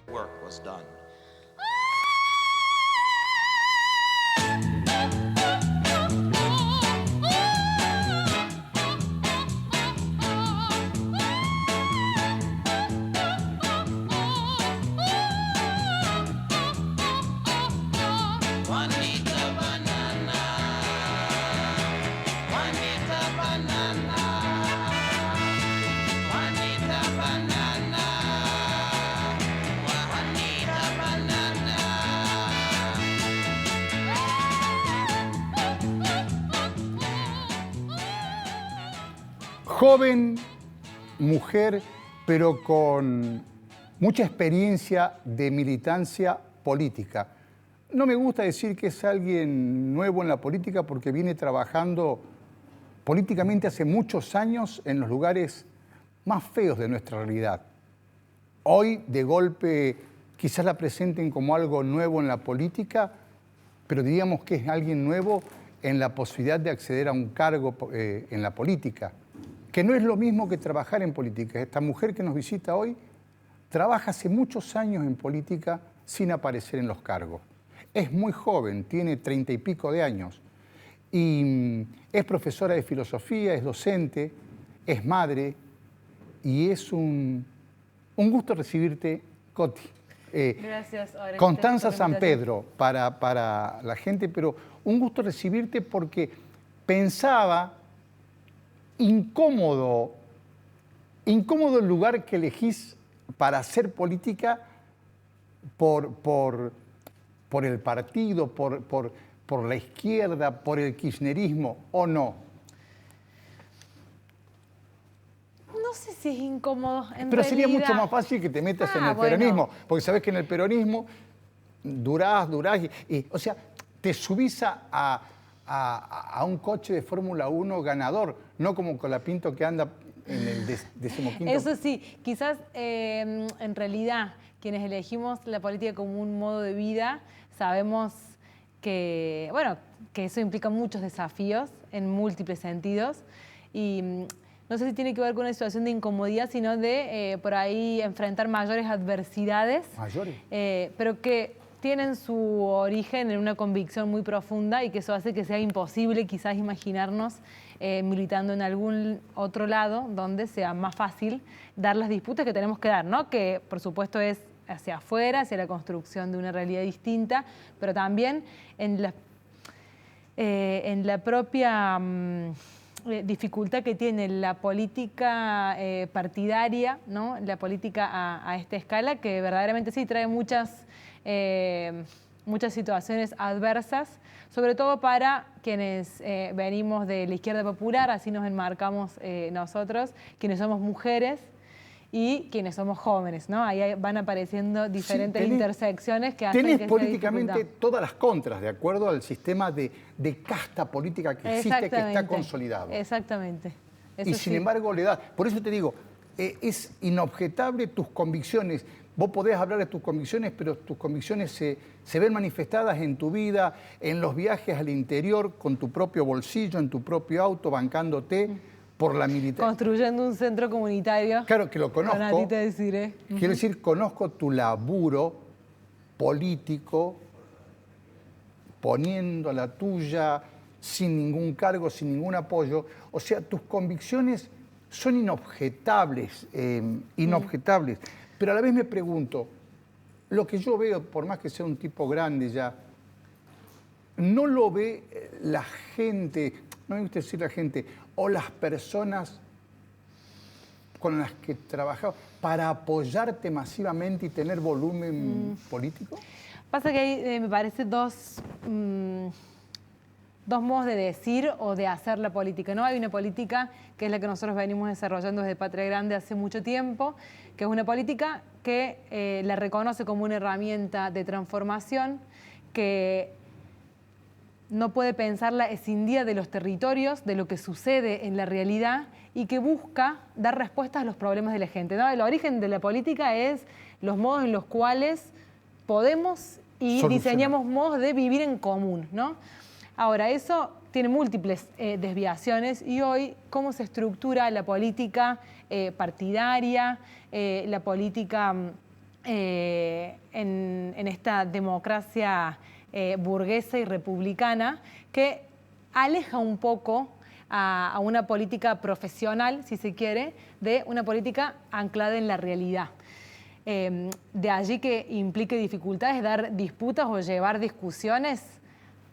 Work was done. Joven, mujer, pero con mucha experiencia de militancia política. No me gusta decir que es alguien nuevo en la política porque viene trabajando políticamente hace muchos años en los lugares más feos de nuestra realidad. Hoy, de golpe, quizás la presenten como algo nuevo en la política, pero diríamos que es alguien nuevo en la posibilidad de acceder a un cargo en la política, que no es lo mismo que trabajar en política. Esta mujer que nos visita hoy trabaja hace muchos años en política sin aparecer en los cargos. Es muy joven, tiene 30 y pico de años, y es profesora de filosofía, es docente, es madre, y es un gusto recibirte, Coti. Gracias, Orestes, Constanza por la San invitación. Pedro para la gente, pero un gusto recibirte porque pensaba incómodo el lugar que elegís para hacer política por el partido, por la izquierda, por el kirchnerismo, ¿o no? No sé si es incómodo, en Pero sería realidad. mucho más fácil que te metas en el bueno. peronismo, porque sabés que en el peronismo durás, o sea, te subís a un coche de Fórmula 1 ganador, no como Colapinto que anda en el decimoquinto. Eso sí, quizás en realidad quienes elegimos la política como un modo de vida sabemos que, bueno, que eso implica muchos desafíos en múltiples sentidos y no sé si tiene que ver con una situación de incomodidad, sino de por ahí enfrentar mayores adversidades. ¿Mayores? Pero que tienen su origen en una convicción muy profunda y que eso hace que sea imposible quizás imaginarnos militando en algún otro lado donde sea más fácil dar las disputas que tenemos que dar, ¿no? Que por supuesto es hacia afuera, hacia la construcción de una realidad distinta, pero también en la propia dificultad que tiene la política partidaria, ¿no? La política a esta escala, que verdaderamente sí trae muchas situaciones adversas, sobre todo para quienes venimos de la izquierda popular, así nos enmarcamos nosotros, quienes somos mujeres y quienes somos jóvenes, ¿no? Ahí van apareciendo diferentes intersecciones que hacen tenés que políticamente sea todas las contras, de acuerdo al sistema de casta política que existe, que está consolidado. Exactamente. Eso Y sin embargo le das. Por eso te digo, es inobjetable tus convicciones. Vos podés hablar de tus convicciones, pero tus convicciones se ven manifestadas en tu vida, en los viajes al interior, con tu propio bolsillo, en tu propio auto, bancándote por la militancia. construyendo un centro comunitario. Claro que lo conozco. Con a ti te deciré. Quiero decir, conozco tu laburo político, poniendo la tuya, sin ningún cargo, sin ningún apoyo. O sea, tus convicciones son inobjetables, inobjetables. Pero a la vez me pregunto, lo que yo veo, por más que sea un tipo grande ya, no lo ve la gente, no me gusta decir la gente, o las personas con las que trabajaba para apoyarte masivamente y tener volumen político? Pasa que hay, me parece, dos modos de decir o de hacer la política, ¿no? Hay una política que es la que nosotros venimos desarrollando desde Patria Grande hace mucho tiempo, que es una política que la reconoce como una herramienta de transformación, que no puede pensarla escindida de los territorios, de lo que sucede en la realidad y que busca dar respuestas a los problemas de la gente, ¿no? El origen de la política es los modos en los cuales podemos y diseñamos modos de vivir en común, ¿no? Ahora, eso tiene múltiples desviaciones y hoy cómo se estructura la política partidaria, la política en esta democracia burguesa y republicana que aleja un poco a una política profesional, si se quiere, de una política anclada en la realidad. De allí que implique dificultades dar disputas o llevar discusiones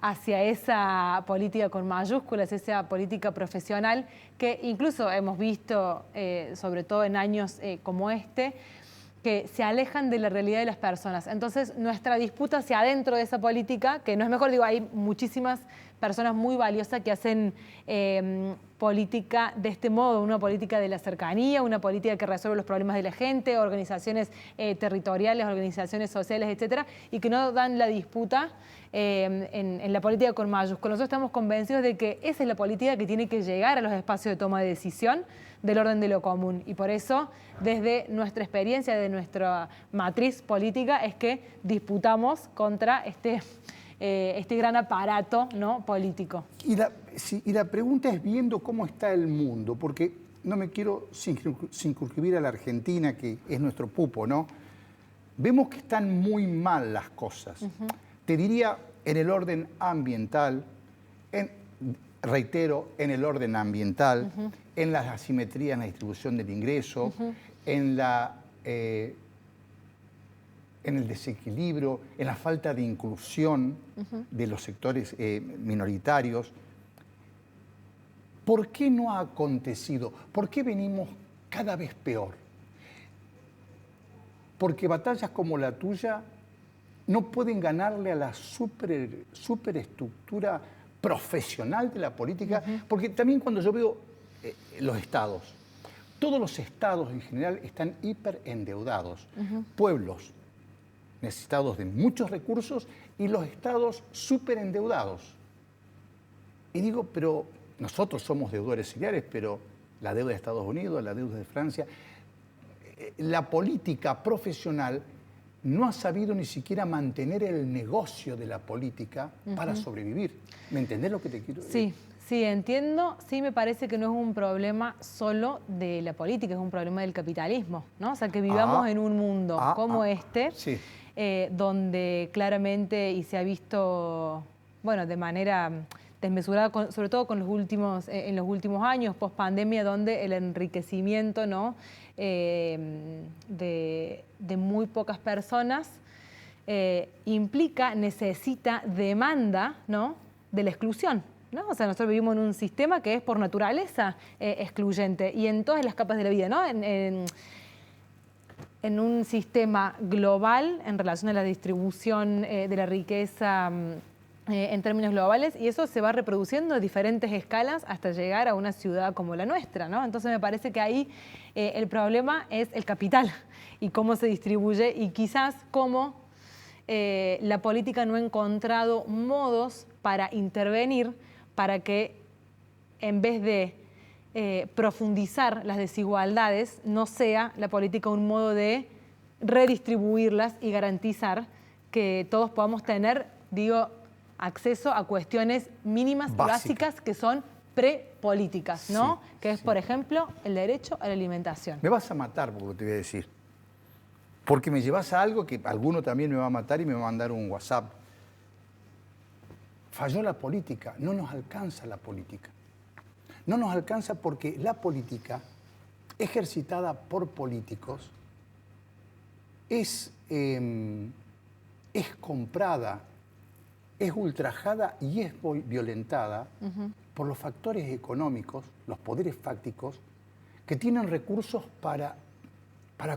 hacia esa política con mayúsculas, esa política profesional que incluso hemos visto, sobre todo en años como este, que se alejan de la realidad de las personas. Entonces, nuestra disputa hacia adentro de esa política, que no es mejor, digo, hay muchísimas personas muy valiosas que hacen política de este modo, una política de la cercanía, una política que resuelve los problemas de la gente, organizaciones territoriales, organizaciones sociales, etcétera, y que no dan la disputa en la política con mayúsculas. Nosotros estamos convencidos de que esa es la política que tiene que llegar a los espacios de toma de decisión del orden de lo común. Y por eso, desde nuestra experiencia, de nuestra matriz política, es que disputamos contra este gran aparato, ¿no?, político. Y la pregunta es viendo cómo está el mundo, porque no me quiero circunscribir a la Argentina, que es nuestro pupo, ¿no? Vemos que están muy mal las cosas. Te diría en el orden ambiental, reitero, en el orden ambiental, en las asimetrías en la distribución del ingreso, en el desequilibrio, en la falta de inclusión de los sectores minoritarios. ¿Por qué no ha acontecido? ¿Por qué venimos cada vez peor? Porque batallas como la tuya no pueden ganarle a la superestructura profesional de la política, porque también cuando yo veo los estados, todos los estados en general están hiperendeudados. Pueblos necesitados de muchos recursos y los estados superendeudados. Y digo, pero nosotros somos deudores seriales, pero la deuda de Estados Unidos, la deuda de Francia, la política profesional no ha sabido ni siquiera mantener el negocio de la política para sobrevivir. ¿Me entendés lo que te quiero decir? Sí, entiendo. Sí, me parece que no es un problema solo de la política, es un problema del capitalismo, ¿no? O sea, que vivamos en un mundo como este, donde claramente, y se ha visto, bueno, de manera desmesurada, sobre todo con en los últimos años, post pandemia, donde el enriquecimiento, ¿no?, de muy pocas personas necesita, demanda, ¿no?, de la exclusión, ¿no? O sea, nosotros vivimos en un sistema que es por naturaleza excluyente y en todas las capas de la vida, ¿no? En un sistema global en relación a la distribución de la riqueza en términos globales, y eso se va reproduciendo a diferentes escalas hasta llegar a una ciudad como la nuestra, ¿no? Entonces me parece que ahí el problema es el capital y cómo se distribuye y quizás cómo la política no ha encontrado modos para intervenir para que en vez de profundizar las desigualdades, no sea la política un modo de redistribuirlas y garantizar que todos podamos tener, digo, acceso a cuestiones mínimas, básicas que son prepolíticas, ¿no? Que es, por ejemplo, el derecho a la alimentación. Me vas a matar por lo que te voy a decir. Porque me llevas a algo que alguno también me va a matar y me va a mandar un WhatsApp. Falló la política, no nos alcanza la política. No nos alcanza porque la política, ejercitada por políticos, es comprada, es ultrajada y es violentada por los factores económicos, los poderes fácticos, que tienen recursos para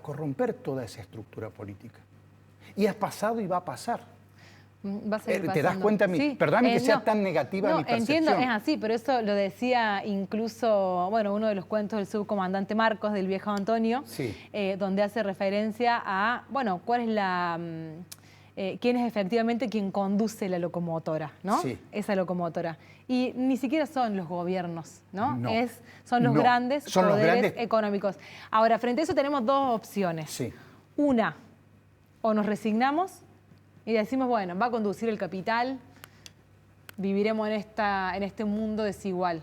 corromper toda esa estructura política. Y ha pasado y va a pasar. Va a seguir pasando. ¿Te das cuenta? Sí. Perdóname que sea tan negativa mi percepción. Entiendo, es así, pero eso lo decía incluso, bueno, uno de los cuentos del subcomandante Marcos, del viejo Antonio, donde hace referencia a, bueno, cuál es quién es efectivamente quien conduce la locomotora, ¿no? Sí. Esa locomotora. Y ni siquiera son los gobiernos, ¿no? Son los grandes poderes económicos. Ahora, frente a eso tenemos dos opciones. Sí. Una, o nos resignamos y decimos, bueno, va a conducir el capital, viviremos en este mundo desigual.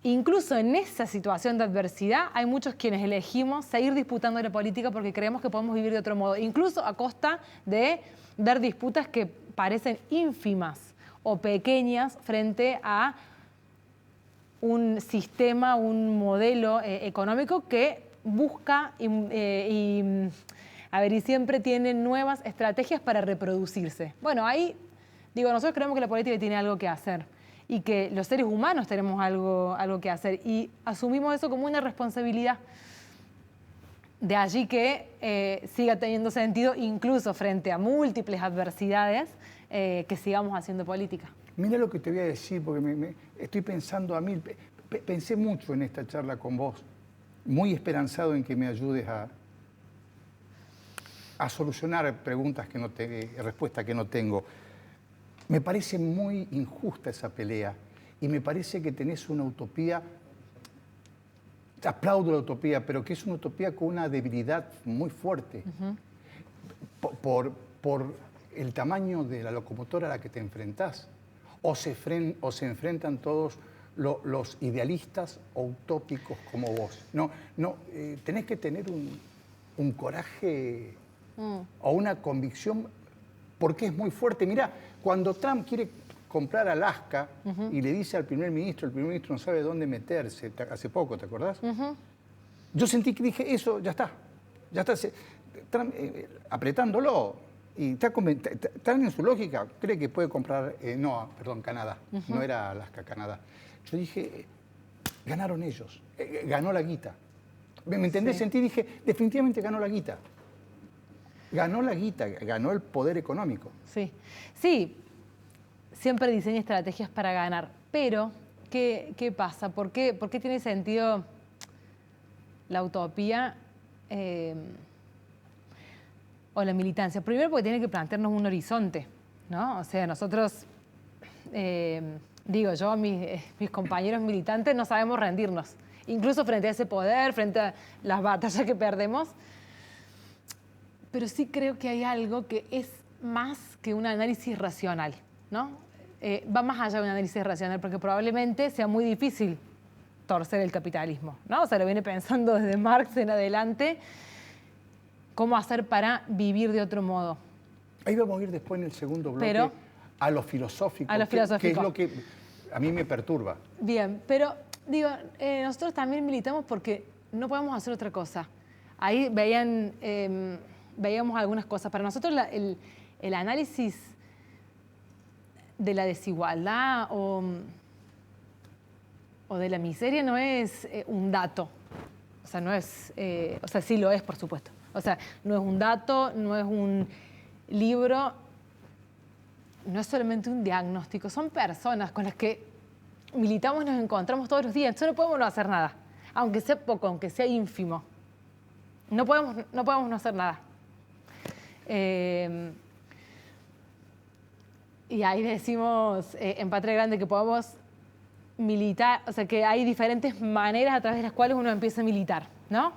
Incluso en esa situación de adversidad hay muchos quienes elegimos seguir disputando la política porque creemos que podemos vivir de otro modo, incluso a costa de dar disputas que parecen ínfimas o pequeñas frente a un sistema, un modelo económico que busca y siempre tiene nuevas estrategias para reproducirse. Bueno, ahí digo, nosotros creemos que la política tiene algo que hacer y que los seres humanos tenemos algo que hacer y asumimos eso como una responsabilidad. De allí que siga teniendo sentido, incluso frente a múltiples adversidades, que sigamos haciendo política. Mira lo que te voy a decir, porque estoy pensando a mí, pensé mucho en esta charla con vos, muy esperanzado en que me ayudes a solucionar preguntas que no respuestas que no tengo. Me parece muy injusta esa pelea y me parece que tenés una utopía, te aplaudo la utopía, pero que es una utopía con una debilidad muy fuerte. Por el tamaño de la locomotora a la que te enfrentás. O se enfrentan todos los idealistas o utópicos como vos. Tenés que tener un coraje o una convicción porque es muy fuerte. Mirá, cuando Trump quiere comprar Alaska y le dice al primer ministro, el primer ministro no sabe dónde meterse, hace poco, ¿te acordás? Yo sentí que dije, eso ya está. Trump, apretándolo. Y está en su lógica, cree que puede comprar, Canadá. No era Alaska, Canadá. Yo dije, ganaron ellos, ganó la guita. ¿Me entendés? Sí. Dije, definitivamente ganó la guita. Ganó la guita, ganó el poder económico. Sí, sí, siempre diseña estrategias para ganar, pero ¿qué pasa? ¿Por qué tiene sentido la utopía o la militancia? Primero porque tiene que plantearnos un horizonte, ¿no? O sea, nosotros, mis compañeros militantes no sabemos rendirnos, incluso frente a ese poder, frente a las batallas que perdemos. Pero sí creo que hay algo que es más que un análisis racional, ¿no? Va más allá de un análisis racional, porque probablemente sea muy difícil torcer el capitalismo, ¿no? O sea, lo viene pensando desde Marx en adelante, cómo hacer para vivir de otro modo. Ahí vamos a ir después en el segundo bloque a lo filosófico, que es lo que a mí me perturba. Bien, pero nosotros también militamos porque no podemos hacer otra cosa. Ahí veíamos algunas cosas. Para nosotros el análisis de la desigualdad o de la miseria no es un dato. O sea, no es, sí lo es, por supuesto. O sea, no es un dato, no es un libro, no es solamente un diagnóstico. Son personas con las que militamos y nos encontramos todos los días. Entonces no podemos no hacer nada. Aunque sea poco, aunque sea ínfimo. No podemos no hacer nada. Y ahí decimos en Patria Grande que podemos militar, o sea que hay diferentes maneras a través de las cuales uno empieza a militar, ¿no?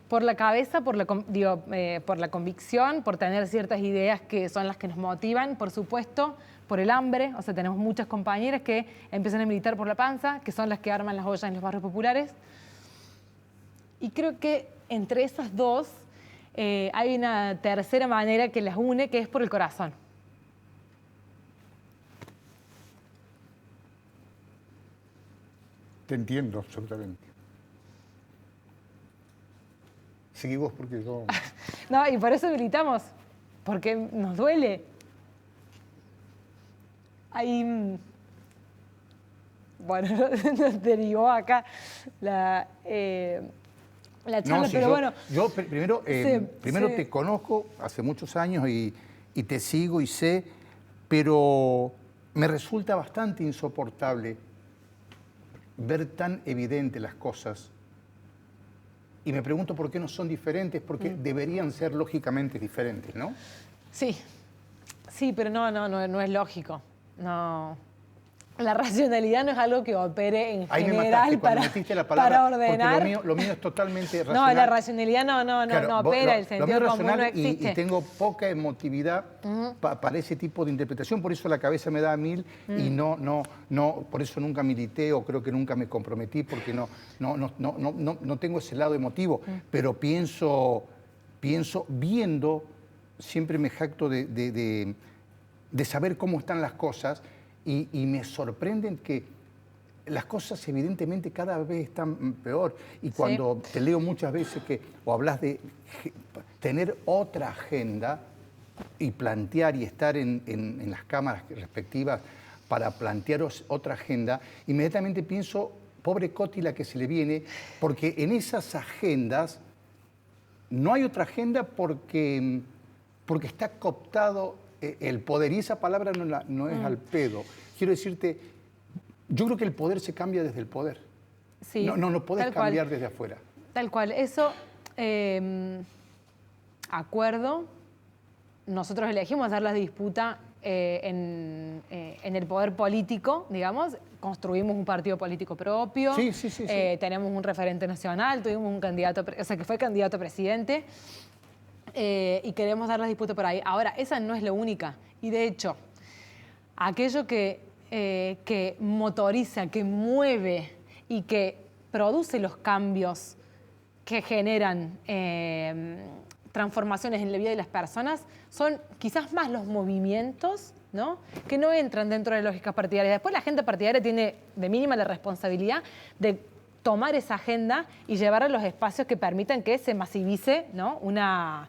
Por la cabeza, por la convicción, por tener ciertas ideas que son las que nos motivan, por supuesto, por el hambre, o sea, tenemos muchas compañeras que empiezan a militar por la panza, que son las que arman las ollas en los barrios populares. Y creo que entre esas dos hay una tercera manera que las une, que es por el corazón. Te entiendo absolutamente. Seguí vos porque yo... No, y por eso militamos, porque nos duele. Ahí, bueno, nos derivó acá la charla, pero bueno... Yo primero te conozco hace muchos años y te sigo y sé, pero me resulta bastante insoportable ver tan evidentes las cosas. Y me pregunto por qué no son diferentes, porque deberían ser lógicamente diferentes, ¿no? Sí, pero no es lógico. No. La racionalidad no es algo que opere en Ahí me general mataste cuando metiste la palabra, para ordenar. porque lo mío es totalmente racional. No, la racionalidad no opera, el sentido común no existe. Y tengo poca emotividad para ese tipo de interpretación, por eso la cabeza me da a mil y por eso nunca milité o creo que nunca me comprometí, porque no tengo ese lado emotivo, pero pienso viendo, siempre me jacto de saber cómo están las cosas. Y me sorprenden que las cosas evidentemente cada vez están peor. Y cuando te leo muchas veces o hablas de tener otra agenda y plantear y estar en las cámaras respectivas para plantearos otra agenda, inmediatamente pienso, pobre Coti la que se le viene, porque en esas agendas no hay otra agenda porque está cooptado el poder, y esa palabra no es al pedo. Quiero decirte, yo creo que el poder se cambia desde el poder. Sí, no podés cambiar desde afuera. Tal cual. Eso, acuerdo, nosotros elegimos dar la disputa en el poder político, digamos, construimos un partido político propio, Sí. tenemos un referente nacional, tuvimos un candidato, o sea, que fue candidato a presidente, y queremos dar la disputa por ahí. Ahora, esa no es la única. Y de hecho, aquello que motoriza, que mueve y que produce los cambios que generan transformaciones en la vida de las personas son quizás más los movimientos, ¿no?, que no entran dentro de lógicas partidarias. Después la agenda partidaria tiene de mínima la responsabilidad de tomar esa agenda y llevarla a los espacios que permitan que se masivice, ¿no?, una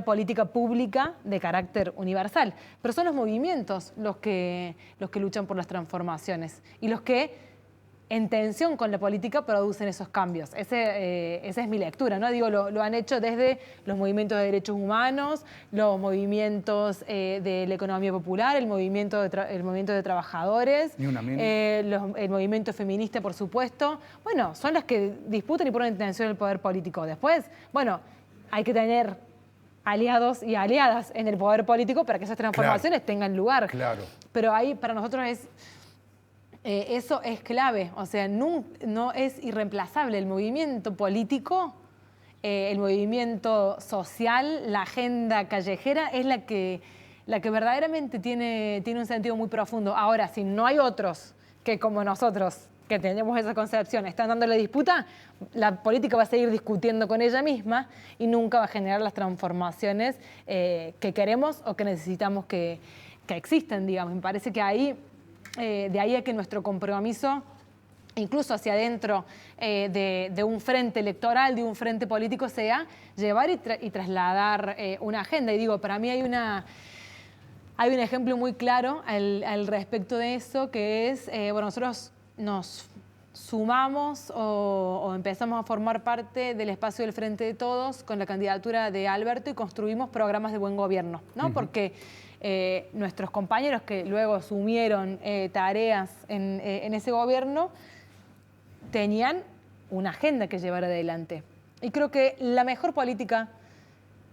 política pública de carácter universal. Pero son los movimientos los que luchan por las transformaciones y los que, en tensión con la política, producen esos cambios. Esa es mi lectura, ¿no? Digo, lo han hecho desde los movimientos de derechos humanos, los movimientos de la economía popular, el movimiento de trabajadores, el movimiento feminista, por supuesto. Bueno, son las que disputan y ponen en tensión el poder político. Después, bueno, hay que tener aliados y aliadas en el poder político para que esas transformaciones tengan lugar. Claro. Pero ahí para nosotros eso es clave, o sea, no es irreemplazable. El movimiento político, el movimiento social, la agenda callejera es la que verdaderamente tiene un sentido muy profundo. Ahora, si no hay otros que como nosotros, que tenemos esa concepción, están dando la disputa, la política va a seguir discutiendo con ella misma y nunca va a generar las transformaciones que queremos o que necesitamos que existan, digamos. Me parece que ahí, de ahí a que nuestro compromiso, incluso hacia adentro de un frente electoral, de un frente político, sea llevar y trasladar una agenda. Y digo, para mí hay un ejemplo muy claro al respecto de eso, que es, nosotros nos sumamos o empezamos a formar parte del espacio del Frente de Todos con la candidatura de Alberto y construimos programas de buen gobierno, ¿no? Porque nuestros compañeros que luego asumieron tareas en ese gobierno tenían una agenda que llevar adelante. Y creo que la mejor política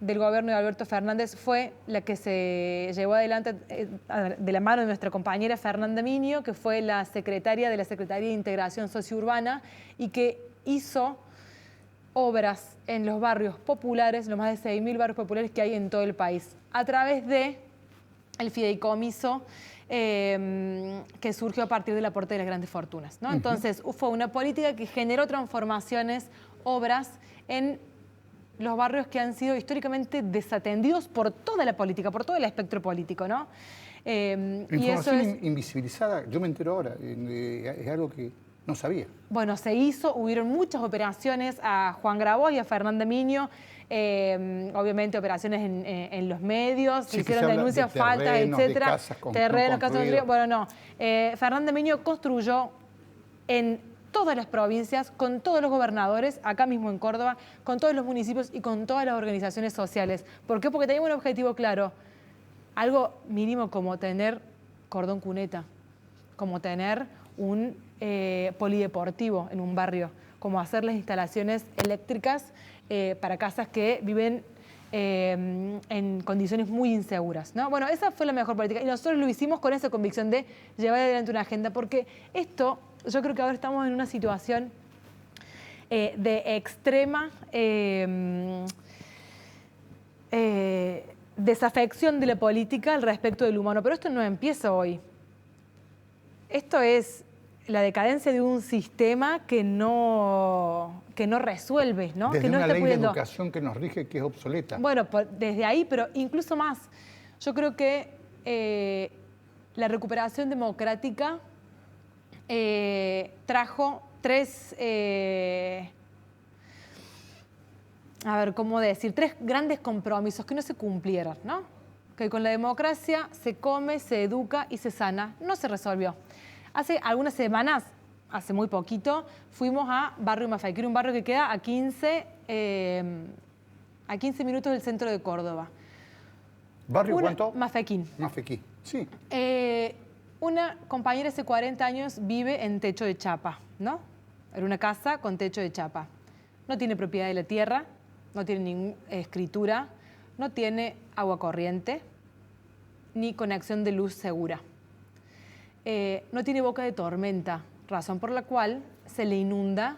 del gobierno de Alberto Fernández fue la que se llevó adelante de la mano de nuestra compañera Fernanda Miño, que fue la secretaria de la Secretaría de Integración Sociourbana y que hizo obras en los barrios populares, los más de 6.000 barrios populares que hay en todo el país, a través de el fideicomiso que surgió a partir del aporte de las grandes fortunas, ¿no? Entonces, fue una política que generó transformaciones, obras en los barrios que han sido históricamente desatendidos por toda la política, por todo el espectro político, ¿no? Información y eso es invisibilizada, yo me entero ahora, es algo que no sabía. Bueno, hubieron muchas operaciones a Juan Grabois y a Fernanda Miño, obviamente operaciones en los medios, se hicieron denuncias falsas, etcétera. Terrenos, casas, bueno, no. Fernanda Miño construyó en todas las provincias, con todos los gobernadores, acá mismo en Córdoba, con todos los municipios y con todas las organizaciones sociales. ¿Por qué? Porque teníamos un objetivo claro, algo mínimo como tener cordón cuneta, como tener un polideportivo en un barrio, como hacer las instalaciones eléctricas para casas que viven en condiciones muy inseguras, ¿no? Bueno, esa fue la mejor política y nosotros lo hicimos con esa convicción de llevar adelante una agenda, porque esto, yo creo que ahora estamos en una situación de extrema desafección de la política al respecto del humano, pero esto no empieza hoy. Esto es la decadencia de un sistema que no resuelve, ¿no? Desde que no una está ley pudiendo... de educación que nos rige, que es obsoleta. Bueno, desde ahí, pero incluso más. Yo creo que la recuperación democrática trajo tres grandes compromisos que no se cumplieron, ¿no? Que con la democracia se come, se educa y se sana. No se resolvió. Hace algunas semanas, hace muy poquito, fuimos a Barrio Mafequín, un barrio que queda a 15 minutos del centro de Córdoba. ¿Barrio cuánto? Mafequín. Mafequín, sí. Una compañera hace 40 años vive en techo de chapa, ¿no? Era una casa con techo de chapa. No tiene propiedad de la tierra, no tiene ninguna escritura, no tiene agua corriente, ni conexión de luz segura. No tiene boca de tormenta, razón por la cual se le inunda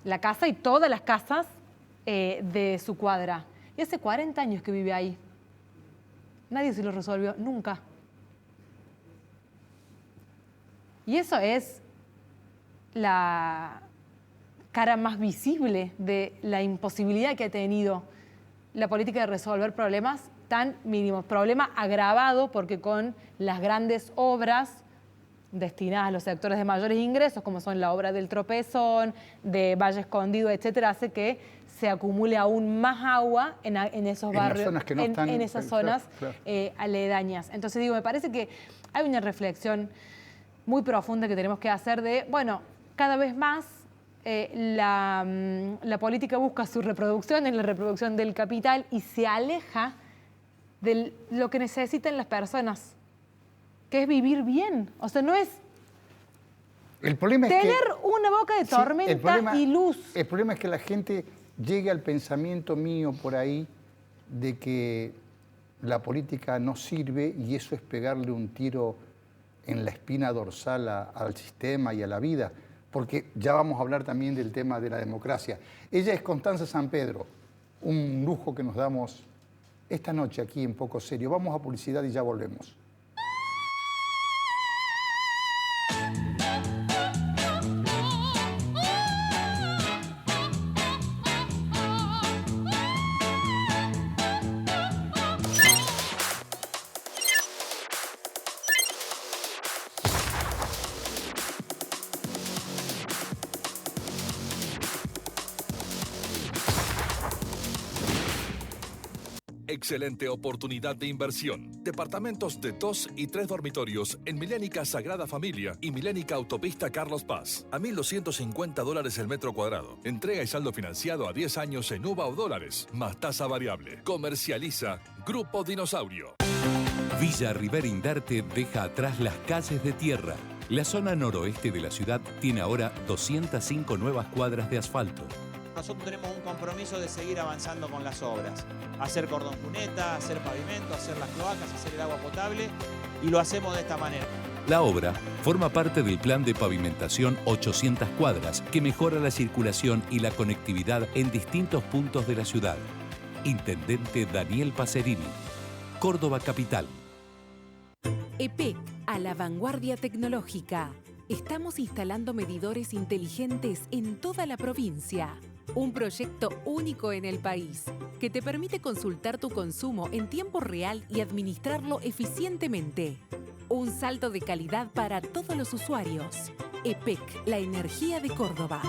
la casa y todas las casas de su cuadra. Y hace 40 años que vive ahí. Nadie se lo resolvió, nunca. Y eso es la cara más visible de la imposibilidad que ha tenido la política de resolver problemas tan mínimos. Problema agravado porque con las grandes obras destinadas a los sectores de mayores ingresos, como son la obra del Tropezón, de Valle Escondido, etcétera, hace que se acumule aún más agua en esos barrios, en esas zonas aledañas. Entonces digo, me parece que hay una reflexión muy profunda que tenemos que hacer de, bueno, cada vez más la política busca su reproducción en la reproducción del capital y se aleja de lo que necesitan las personas, que es vivir bien. O sea, no es el problema tener una boca de tormenta y luz. El problema es que la gente llegue al pensamiento mío por ahí de que la política no sirve y eso es pegarle un tiro en la espina dorsal al sistema y a la vida, porque ya vamos a hablar también del tema de la democracia. Ella es Constanza San Pedro, un lujo que nos damos esta noche aquí en Poco Serio. Vamos a publicidad y ya volvemos. Excelente oportunidad de inversión. Departamentos de 2 y 3 dormitorios en Milénica Sagrada Familia y Milénica Autopista Carlos Paz. A $1.250 el metro cuadrado. Entrega y saldo financiado a 10 años en UVA o dólares, más tasa variable. Comercializa Grupo Dinosaurio. Villa Rivera Indarte deja atrás las calles de tierra. La zona noroeste de la ciudad tiene ahora 205 nuevas cuadras de asfalto. Nosotros tenemos un compromiso de seguir avanzando con las obras. Hacer cordón cuneta, hacer pavimento, hacer las cloacas, hacer el agua potable y lo hacemos de esta manera. La obra forma parte del plan de pavimentación 800 cuadras que mejora la circulación y la conectividad en distintos puntos de la ciudad. Intendente Daniel Pacerini, Córdoba Capital. EPEC, a la vanguardia tecnológica. Estamos instalando medidores inteligentes en toda la provincia. Un proyecto único en el país que te permite consultar tu consumo en tiempo real y administrarlo eficientemente. Un salto de calidad para todos los usuarios. EPEC, la energía de Córdoba.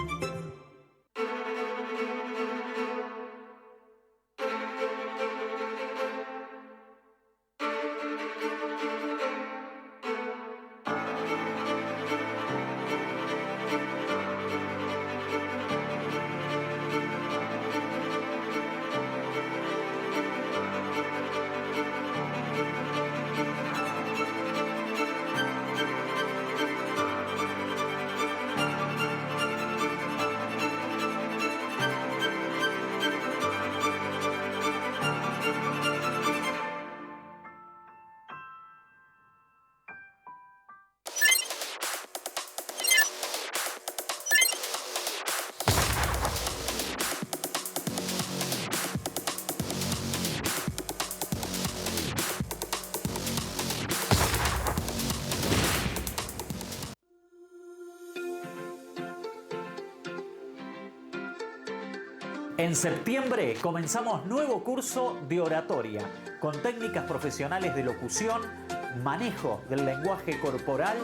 En septiembre comenzamos nuevo curso de oratoria con técnicas profesionales de locución, manejo del lenguaje corporal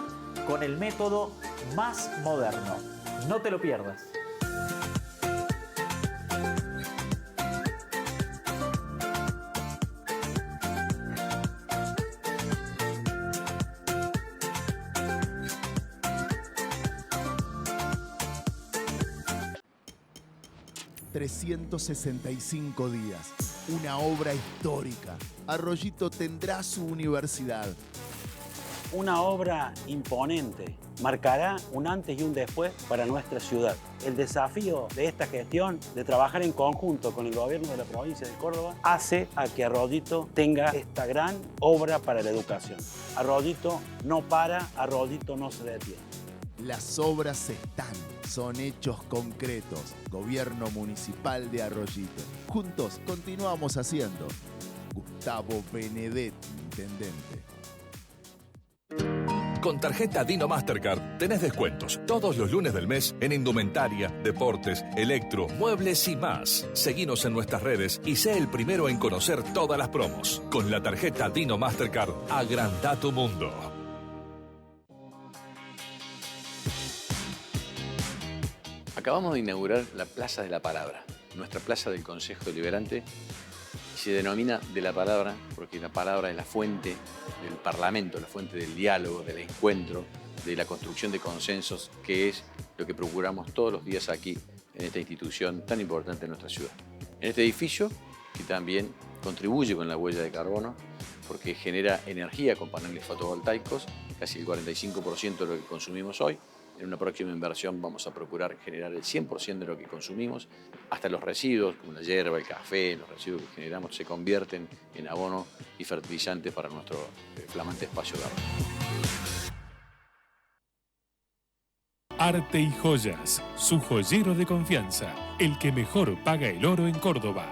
con el método más moderno. No te lo pierdas. ...365 días, una obra histórica. Arroyito tendrá su universidad. Una obra imponente, marcará un antes y un después para nuestra ciudad. El desafío de esta gestión, de trabajar en conjunto con el gobierno de la provincia de Córdoba, hace a que Arroyito tenga esta gran obra para la educación. Arroyito no para, Arroyito no se detiene. Las obras están, son hechos concretos. Gobierno Municipal de Arroyito. Juntos continuamos haciendo. Gustavo Benedetti, intendente. Con tarjeta Dino Mastercard tenés descuentos todos los lunes del mes en indumentaria, deportes, electro, muebles y más. Seguinos en nuestras redes y sé el primero en conocer todas las promos. Con la tarjeta Dino Mastercard, agranda tu mundo. Acabamos de inaugurar la Plaza de la Palabra, nuestra plaza del Consejo Deliberante. Se denomina de la palabra porque la palabra es la fuente del Parlamento, la fuente del diálogo, del encuentro, de la construcción de consensos, que es lo que procuramos todos los días aquí en esta institución tan importante en nuestra ciudad. En este edificio, que también contribuye con la huella de carbono, porque genera energía con paneles fotovoltaicos, casi el 45% de lo que consumimos hoy. En una próxima inversión vamos a procurar generar el 100% de lo que consumimos, hasta los residuos, como la hierba, el café, los residuos que generamos se convierten en abono y fertilizante para nuestro flamante espacio verde. Arte y Joyas, su joyero de confianza, el que mejor paga el oro en Córdoba.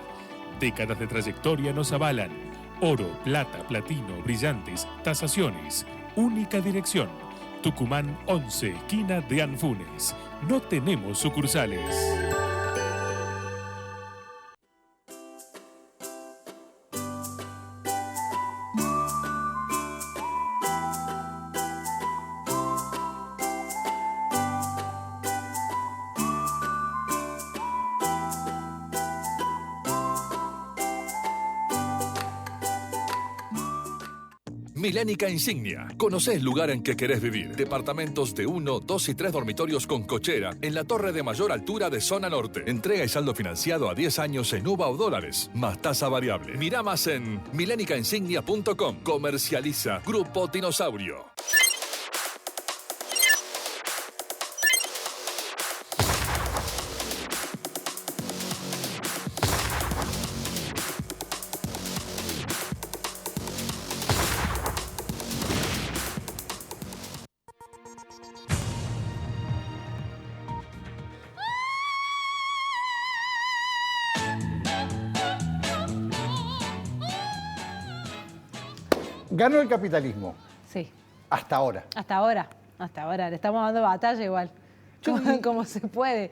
Décadas de trayectoria nos avalan. Oro, plata, platino, brillantes, tasaciones. Única dirección. Tucumán 11, esquina de Anfunes. No tenemos sucursales. Milénica Insignia. Conocé el lugar en que querés vivir. Departamentos de 1, 2 y 3 dormitorios con cochera en la torre de mayor altura de zona norte. Entrega y saldo financiado a 10 años en UVA o dólares, más tasa variable. Mirá más en milénicainsignia.com. Comercializa Grupo Dinosaurio. Ganó el capitalismo. Sí. Hasta ahora. Hasta ahora. Le estamos dando batalla igual. Como se puede.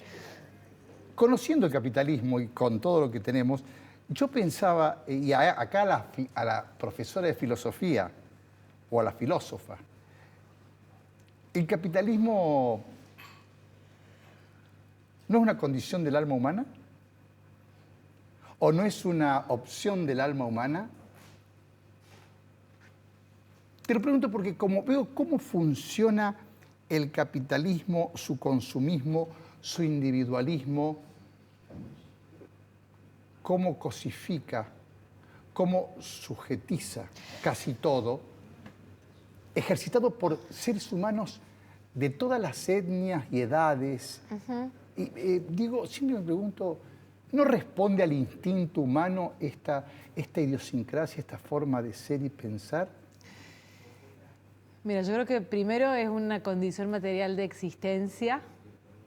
Conociendo el capitalismo y con todo lo que tenemos, yo pensaba, y acá a la profesora de filosofía o a la filósofa, ¿el capitalismo no es una condición del alma humana? ¿O no es una opción del alma humana? Te lo pregunto porque como veo cómo funciona el capitalismo, su consumismo, su individualismo, cómo cosifica, cómo sujetiza casi todo, ejercitado por seres humanos de todas las etnias y edades. Y siempre me pregunto, ¿no responde al instinto humano esta idiosincrasia, esta forma de ser y pensar? Mira, yo creo que primero es una condición material de existencia,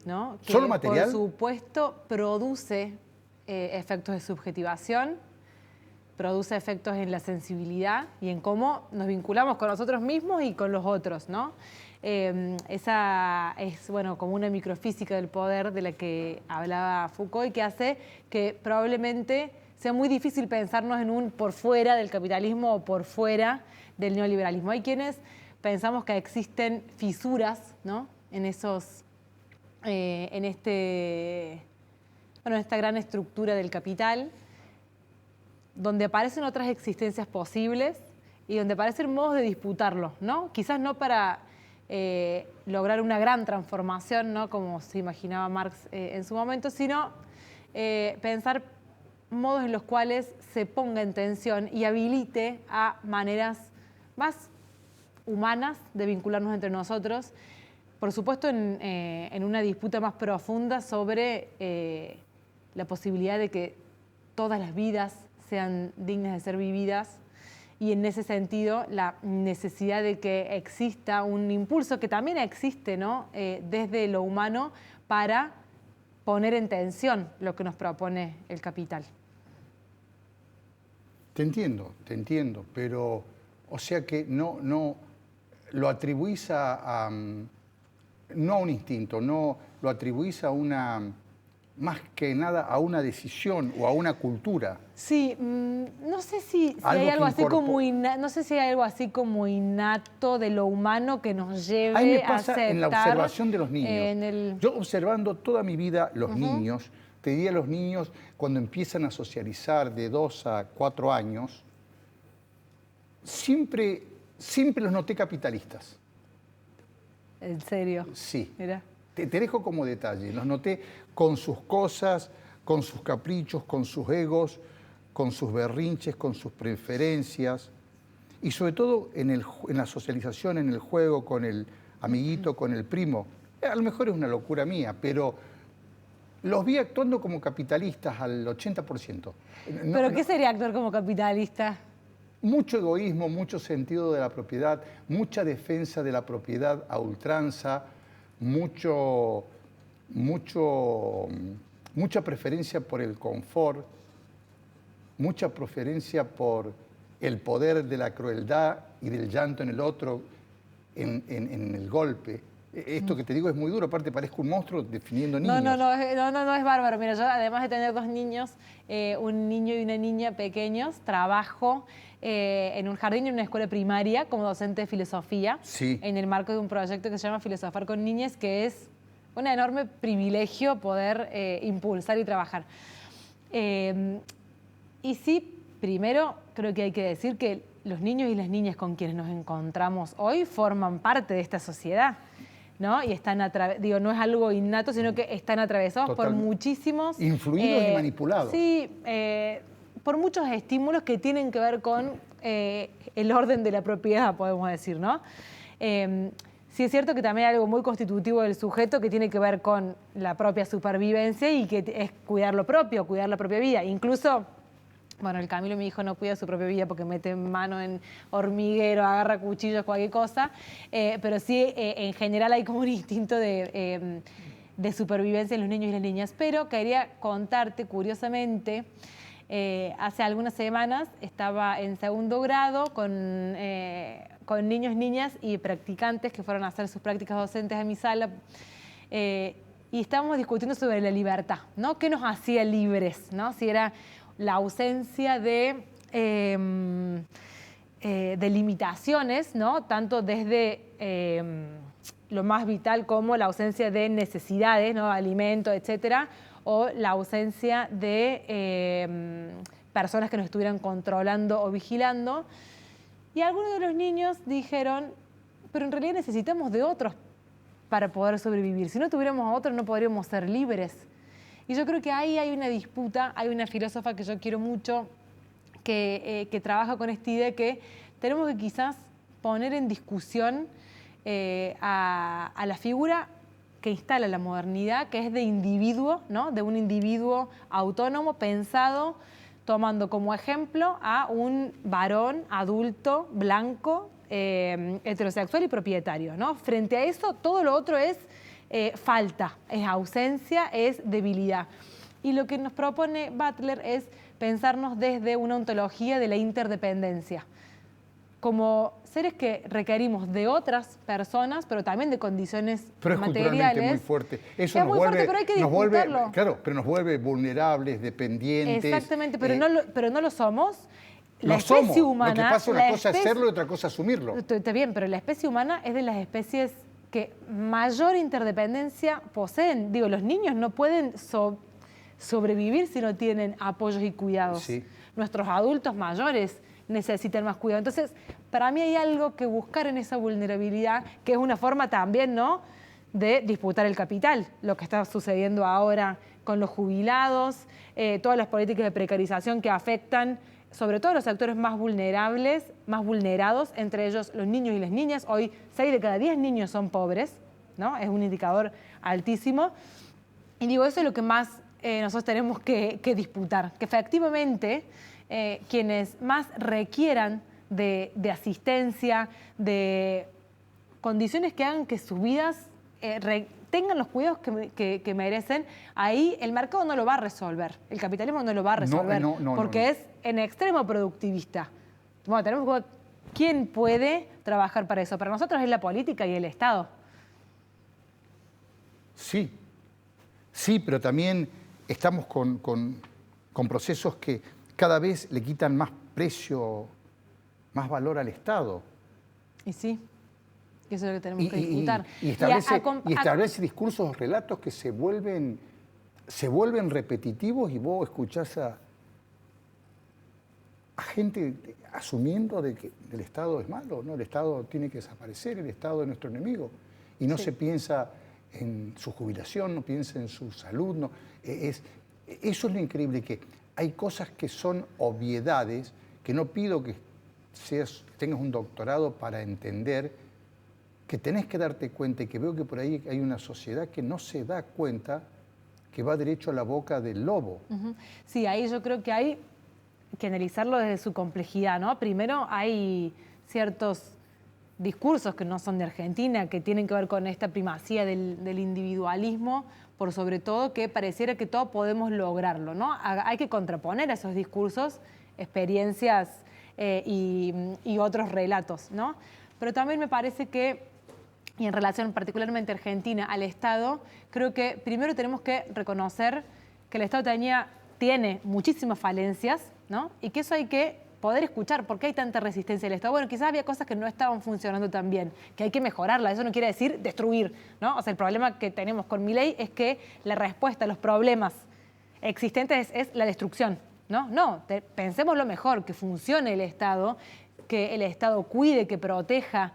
¿no? Que ¿Solo material? Por supuesto, produce efectos de subjetivación, produce efectos en la sensibilidad y en cómo nos vinculamos con nosotros mismos y con los otros, ¿no? Esa es, bueno, como una microfísica del poder de la que hablaba Foucault y que hace que probablemente sea muy difícil pensarnos en un por fuera del capitalismo o por fuera del neoliberalismo. Hay quienes pensamos que existen fisuras, ¿no? En esos, en esta gran estructura del capital, donde aparecen otras existencias posibles y donde aparecen modos de disputarlo, ¿no? Quizás no para lograr una gran transformación, ¿no? Como se imaginaba Marx en su momento, sino pensar modos en los cuales se ponga en tensión y habilite a maneras más humanas de vincularnos entre nosotros, por supuesto en una disputa más profunda sobre la posibilidad de que todas las vidas sean dignas de ser vividas y en ese sentido la necesidad de que exista un impulso que también existe, ¿no? Desde lo humano para poner en tensión lo que nos propone el capital. Te entiendo, pero o sea que no lo atribuís no a un instinto, no lo atribuís a una, más que nada a una decisión o a una cultura. Sí, no sé si hay algo así como no sé si hay algo así como innato de lo humano que nos lleve a mí me pasa a aceptar en la observación de los niños. Yo observando toda mi vida los niños, te diría los niños cuando empiezan a socializar de 2 a 4 años, siempre los noté capitalistas. ¿En serio? Sí. Mira. Te dejo como detalle. Los noté con sus cosas, con sus caprichos, con sus egos, con sus berrinches, con sus preferencias. Y sobre todo en la socialización, en el juego, con el amiguito, con el primo. A lo mejor es una locura mía, pero los vi actuando como capitalistas al 80%. ¿Pero qué sería actuar como capitalista? Mucho egoísmo, mucho sentido de la propiedad, mucha defensa de la propiedad a ultranza, mucha preferencia por el confort, mucha preferencia por el poder de la crueldad y del llanto en el otro, en el golpe. Esto que te digo es muy duro, aparte parezco un monstruo definiendo niños. No, es bárbaro. Mira, yo además de tener 2 niños, un niño y una niña pequeños, trabajo en un jardín y en una escuela primaria como docente de filosofía, en el marco de un proyecto que se llama Filosofar con Niñas, que es un enorme privilegio poder impulsar y trabajar. Y sí, primero creo que hay que decir que los niños y las niñas con quienes nos encontramos hoy forman parte de esta sociedad, ¿no? Y están no es algo innato, sino que están atravesados por muchísimos... Influidos y manipulados. Sí, por muchos estímulos que tienen que ver con el orden de la propiedad, podemos decir, ¿no? Sí es cierto que también hay algo muy constitutivo del sujeto que tiene que ver con la propia supervivencia y que es cuidar lo propio, cuidar la propia vida. Incluso, bueno, el Camilo, mi hijo, no cuida su propia vida porque mete mano en hormiguero, agarra cuchillos, cualquier cosa, pero sí, en general hay como un instinto de supervivencia en los niños y las niñas. Pero quería contarte, curiosamente, hace algunas semanas estaba en 2º grado con niños, niñas y practicantes que fueron a hacer sus prácticas docentes a mi sala y estábamos discutiendo sobre la libertad, ¿no? ¿Qué nos hacía libres, ¿no? Si era la ausencia de limitaciones, ¿no? Tanto desde lo más vital como la ausencia de necesidades, ¿no? Alimento, etcétera, o la ausencia de personas que nos estuvieran controlando o vigilando. Y algunos de los niños dijeron, pero en realidad necesitamos de otros para poder sobrevivir. Si no tuviéramos a otros no podríamos ser libres. Y yo creo que ahí hay una disputa, hay una filósofa que yo quiero mucho que trabaja con esta idea que tenemos que quizás poner en discusión a la figura que instala la modernidad, que es de individuo, ¿no? De un individuo autónomo, pensado, tomando como ejemplo a un varón adulto, blanco, heterosexual y propietario, ¿no? Frente a eso, todo lo otro es falta, es ausencia, es debilidad. Y lo que nos propone Butler es pensarnos desde una ontología de la interdependencia, como seres que requerimos de otras personas, pero también de condiciones pero es materiales. Culturalmente muy fuerte. Eso es nos muy vuelve, fuerte, pero hay que nos vuelve, disfrutarlo. claro, pero nos vuelve vulnerables, dependientes. Exactamente, pero no lo somos. La especie humana. Lo que pasa, una cosa es hacerlo y otra cosa es asumirlo. Está bien, pero la especie humana es de las especies que mayor interdependencia poseen. Digo, los niños no pueden sobrevivir si no tienen apoyos y cuidados. Sí. Nuestros adultos mayores necesitan más cuidado. Entonces, para mí hay algo que buscar en esa vulnerabilidad, que es una forma también, ¿no?, de disputar el capital, lo que está sucediendo ahora con los jubilados, todas las políticas de precarización que afectan sobre todo a los sectores más vulnerables, más vulnerados, entre ellos los niños y las niñas. Hoy 6 de cada 10 niños son pobres, ¿no? Es un indicador altísimo. Y digo, eso es lo que más nosotros tenemos que disputar, que efectivamente quienes más requieran de asistencia, de condiciones que hagan que sus vidas tengan los cuidados que merecen, ahí el mercado no lo va a resolver, el capitalismo no lo va a resolver, porque es en extremo productivista. Bueno, tenemos que ver quién puede trabajar para eso. Para nosotros es la política y el Estado. Sí, sí, pero también estamos con procesos que cada vez le quitan más precio, más valor al Estado. Y sí. Eso es lo que tenemos que disputar. Y establece discursos, relatos que se vuelven repetitivos y vos escuchás a gente asumiendo de que el Estado es malo, ¿no? El Estado tiene que desaparecer, el Estado es nuestro enemigo. Y no se piensa en su jubilación, no piensa en su salud. No, eso es lo increíble, que hay cosas que son obviedades, que no pido que tengas un doctorado para entender, que tenés que darte cuenta, y que veo que por ahí hay una sociedad que no se da cuenta que va derecho a la boca del lobo. Sí, ahí yo creo que hay que analizarlo desde su complejidad, ¿no? Primero hay ciertos discursos que no son de Argentina, que tienen que ver con esta primacía del individualismo, por sobre todo que pareciera que todos podemos lograrlo, ¿no? Hay que contraponer a esos discursos, experiencias y otros relatos, ¿no? Pero también me parece que, y en relación particularmente Argentina al Estado, creo que primero tenemos que reconocer que el Estado tiene muchísimas falencias, ¿no? Y que eso hay que poder escuchar. ¿Por qué hay tanta resistencia al Estado? Bueno, quizás había cosas que no estaban funcionando tan bien, que hay que mejorarlas. Eso no quiere decir destruir, ¿no? O sea, el problema que tenemos con Milei es que la respuesta a los problemas existentes es la destrucción, ¿no? No, pensemos lo mejor, que funcione el Estado, que el Estado cuide, que proteja.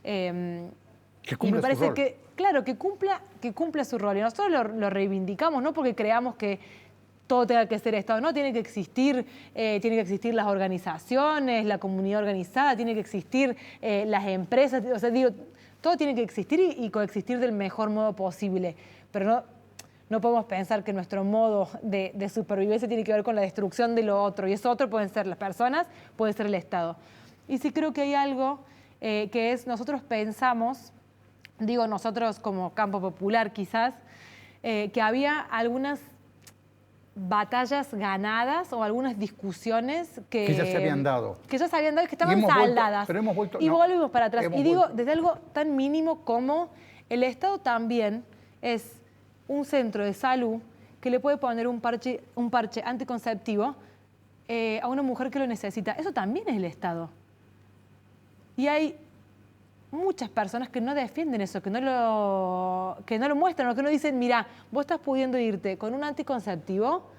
Que cumpla su rol. Claro, que cumpla su rol. Y nosotros lo reivindicamos, no porque creamos que todo tenga que ser Estado, no, tienen que existir las organizaciones, la comunidad organizada, tiene que existir las empresas, o sea, digo, todo tiene que existir y coexistir del mejor modo posible. Pero no podemos pensar que nuestro modo de supervivencia tiene que ver con la destrucción de lo otro. Y eso otro pueden ser las personas, puede ser el Estado. Y sí creo que hay algo que es, nosotros pensamos, digo nosotros como campo popular quizás, que había algunas batallas ganadas o algunas discusiones que ya se habían dado. Que ya se habían dado y que estaban saldadas. Pero hemos vuelto, y volvimos para atrás. Y digo, desde algo tan mínimo como el Estado también es un centro de salud que le puede poner un parche anticonceptivo a una mujer que lo necesita. Eso también es el Estado. Y hay muchas personas que no defienden eso, que no lo muestran, o que no dicen, mira, vos estás pudiendo irte con un anticonceptivo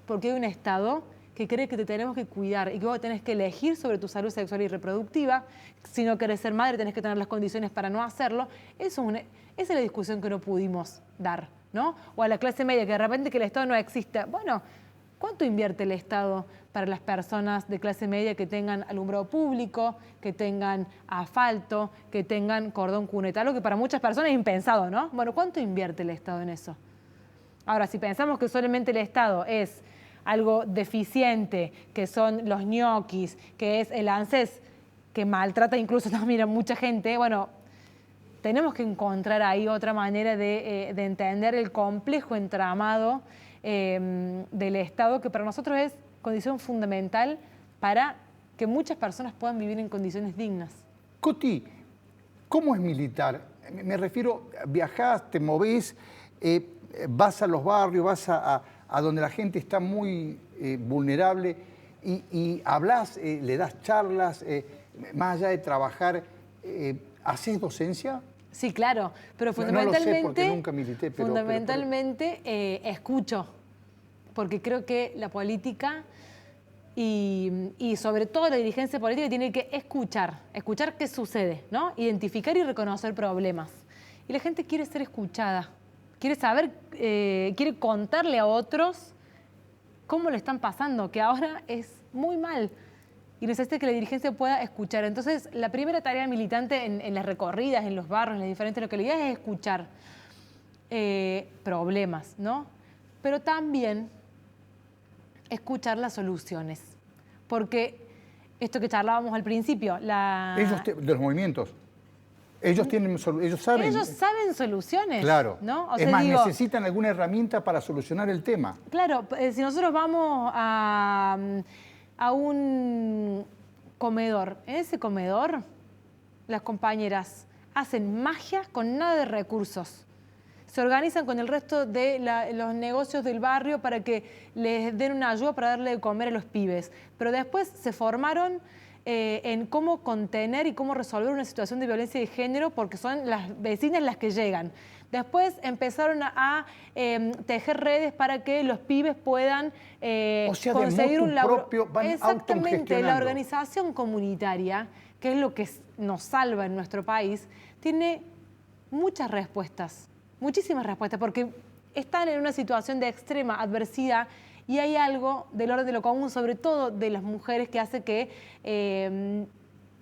porque hay un Estado que cree que te tenemos que cuidar y que vos tenés que elegir sobre tu salud sexual y reproductiva. Si no querés ser madre, tenés que tener las condiciones para no hacerlo. Esa es la discusión que no pudimos dar, ¿no? O a la clase media, que de repente que el Estado no exista. Bueno, ¿cuánto invierte el Estado para las personas de clase media que tengan alumbrado público, que tengan asfalto, que tengan cordón cuneta? Algo que para muchas personas es impensado, ¿no? Bueno, ¿cuánto invierte el Estado en eso? Ahora, si pensamos que solamente el Estado es algo deficiente, que son los ñoquis, que es el ANSES, que maltrata incluso también a mucha gente, bueno, tenemos que encontrar ahí otra manera de entender el complejo entramado del Estado, que para nosotros es condición fundamental para que muchas personas puedan vivir en condiciones dignas. Coti, ¿cómo es militar? Me refiero, viajás, te movés, vas a los barrios, vas a donde la gente está muy vulnerable y hablas, le das charlas, más allá de trabajar, ¿haces docencia? Sí, claro, pero fundamentalmente, no lo sé porque nunca milité, pero escucho, porque creo que la política y sobre todo la dirigencia política tiene que escuchar qué sucede, ¿no? Identificar y reconocer problemas. Y la gente quiere ser escuchada, quiere saber, quiere contarle a otros cómo lo están pasando, que ahora es muy mal. Y necesita que la dirigencia pueda escuchar. Entonces, la primera tarea militante en las recorridas, en los barrios, en las diferentes localidades, es escuchar problemas, ¿no? Pero también escuchar las soluciones. Porque esto que charlábamos al principio, de los movimientos, ellos saben. Ellos saben soluciones. Claro. ¿no? O es sea, más, necesitan alguna herramienta para solucionar el tema. Claro, si nosotros vamos a un comedor, en ese comedor las compañeras hacen magia con nada de recursos. Se organizan con el resto de los negocios del barrio para que les den una ayuda para darle de comer a los pibes. Pero después se formaron en cómo contener y cómo resolver una situación de violencia de género porque son las vecinas las que llegan. Después empezaron a tejer redes para que los pibes puedan conseguir un laburo. Exactamente, la organización comunitaria, que es lo que nos salva en nuestro país, tiene muchas respuestas, muchísimas respuestas, porque están en una situación de extrema adversidad y hay algo del orden de lo común, sobre todo de las mujeres, que hace que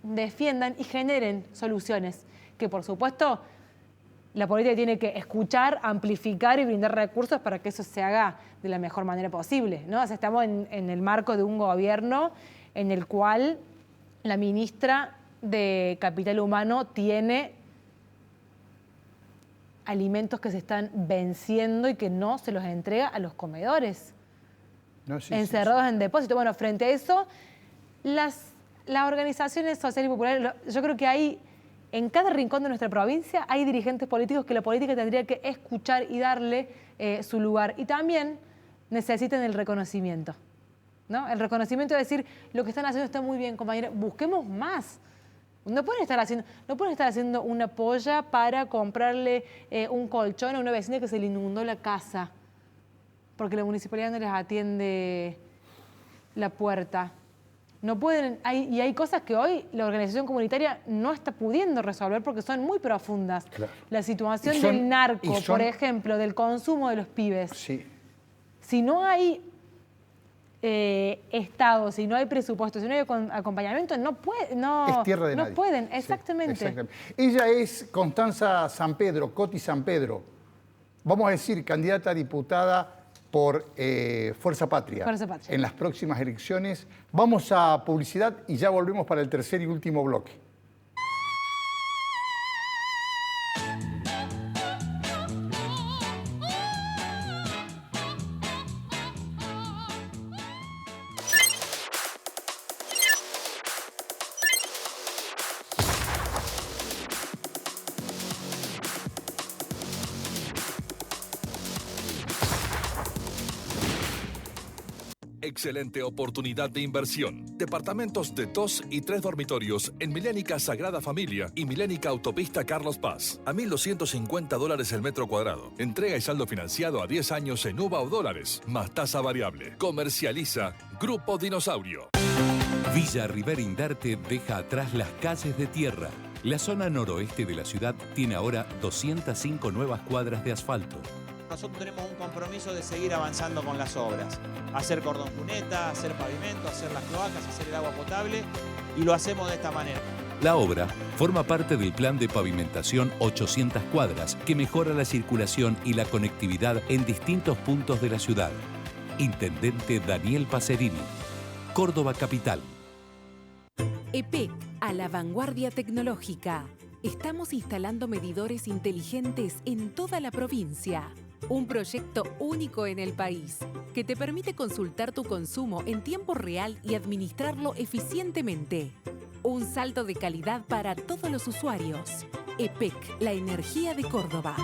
defiendan y generen soluciones, que por supuesto la política tiene que escuchar, amplificar y brindar recursos para que eso se haga de la mejor manera posible, ¿no? O sea, estamos en el marco de un gobierno en el cual la ministra de Capital Humano tiene alimentos que se están venciendo y que no se los entrega a los comedores, encerrados en depósito. Bueno, frente a eso, las organizaciones sociales y populares, yo creo que hay, en cada rincón de nuestra provincia, hay dirigentes políticos que la política tendría que escuchar y darle su lugar. Y también necesitan el reconocimiento, ¿no? El reconocimiento de decir, lo que están haciendo está muy bien, compañeros, busquemos más. No pueden estar haciendo una polla para comprarle un colchón a una vecina que se le inundó la casa porque la municipalidad no les atiende la puerta. No pueden, hay cosas que hoy la organización comunitaria no está pudiendo resolver porque son muy profundas. Claro. La situación del narco, por ejemplo, del consumo de los pibes. Sí. Si no hay Estado, si no hay presupuesto, si no hay acompañamiento, es tierra de nadie. Pueden, exactamente. Sí, exactamente. Ella es Constanza Sampedro, Coti Sampedro. Vamos a decir, candidata a diputada por Fuerza Patria. Fuerza Patria. En las próximas elecciones. Vamos a publicidad y ya volvemos para el tercer y último bloque. Excelente oportunidad de inversión. Departamentos de 2 y 3 dormitorios en Milénica Sagrada Familia y Milénica Autopista Carlos Paz. A $1.250 el metro cuadrado. Entrega y saldo financiado a 10 años en UVA o dólares, más tasa variable. Comercializa Grupo Dinosaurio. Villa Rivera-Indarte deja atrás las calles de tierra. La zona noroeste de la ciudad tiene ahora 205 nuevas cuadras de asfalto. Nosotros tenemos un compromiso de seguir avanzando con las obras. Hacer cordón cuneta, hacer pavimento, hacer las cloacas, hacer el agua potable, y lo hacemos de esta manera. La obra forma parte del plan de pavimentación 800 cuadras que mejora la circulación y la conectividad en distintos puntos de la ciudad. Intendente Daniel Pacerini, Córdoba Capital. EPEC, a la vanguardia tecnológica. Estamos instalando medidores inteligentes en toda la provincia. un proyecto único en el país que te permite consultar tu consumo en tiempo real y administrarlo eficientemente. Un salto de calidad para todos los usuarios. EPEC, la energía de Córdoba.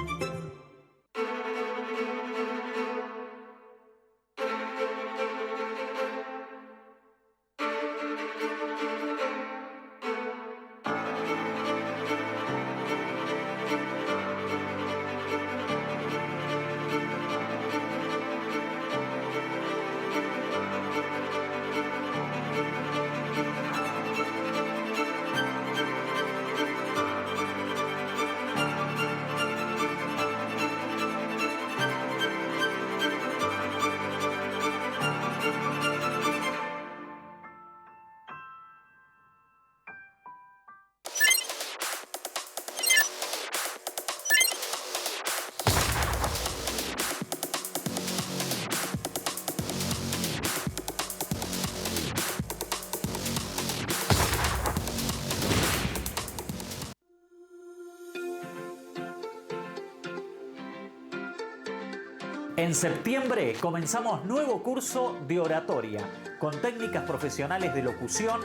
En septiembre comenzamos nuevo curso de oratoria con técnicas profesionales de locución,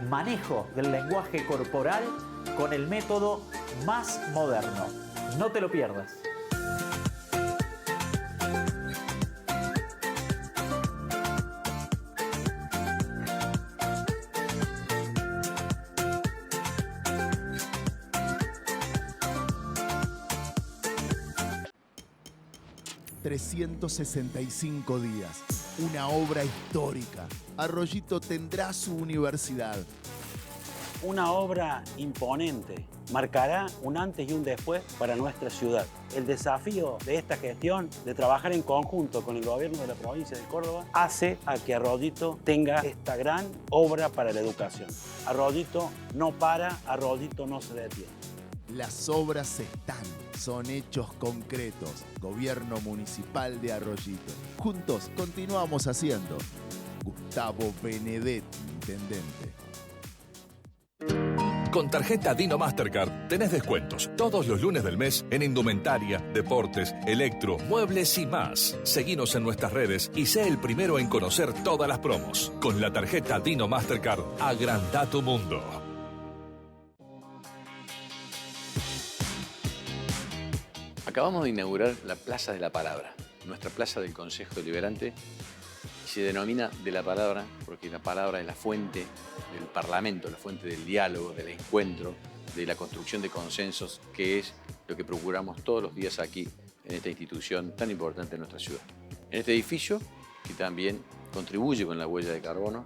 manejo del lenguaje corporal con el método más moderno. No te lo pierdas. ...365 días, una obra histórica. Arroyito tendrá su universidad. Una obra imponente, marcará un antes y un después para nuestra ciudad. El desafío de esta gestión, de trabajar en conjunto con el gobierno de la provincia de Córdoba, hace a que Arroyito tenga esta gran obra para la educación. Arroyito no para, Arroyito no se detiene. Las obras están, son hechos concretos. Gobierno Municipal de Arroyito. Juntos continuamos haciendo. Gustavo Benedetti, intendente. Con tarjeta Dino Mastercard tenés descuentos todos los lunes del mes en indumentaria, deportes, electro, muebles y más. Seguinos en nuestras redes y sé el primero en conocer todas las promos. Con la tarjeta Dino Mastercard, agranda tu mundo. Acabamos de inaugurar la Plaza de la Palabra, nuestra plaza del Consejo Deliberante. Se denomina de la palabra porque la palabra es la fuente del Parlamento, la fuente del diálogo, del encuentro, de la construcción de consensos, que es lo que procuramos todos los días aquí en esta institución tan importante en nuestra ciudad. En este edificio, que también contribuye con la huella de carbono,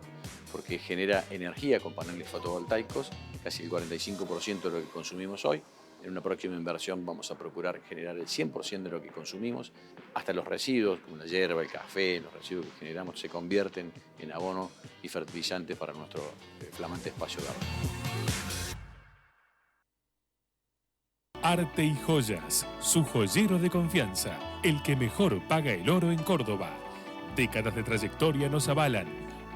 porque genera energía con paneles fotovoltaicos, casi el 45% de lo que consumimos hoy. En una próxima inversión vamos a procurar generar el 100% de lo que consumimos. Hasta los residuos, como la hierba, el café, los residuos que generamos se convierten en abono y fertilizantes para nuestro flamante espacio verde. Arte y Joyas, su joyero de confianza, el que mejor paga el oro en Córdoba. Décadas de trayectoria nos avalan.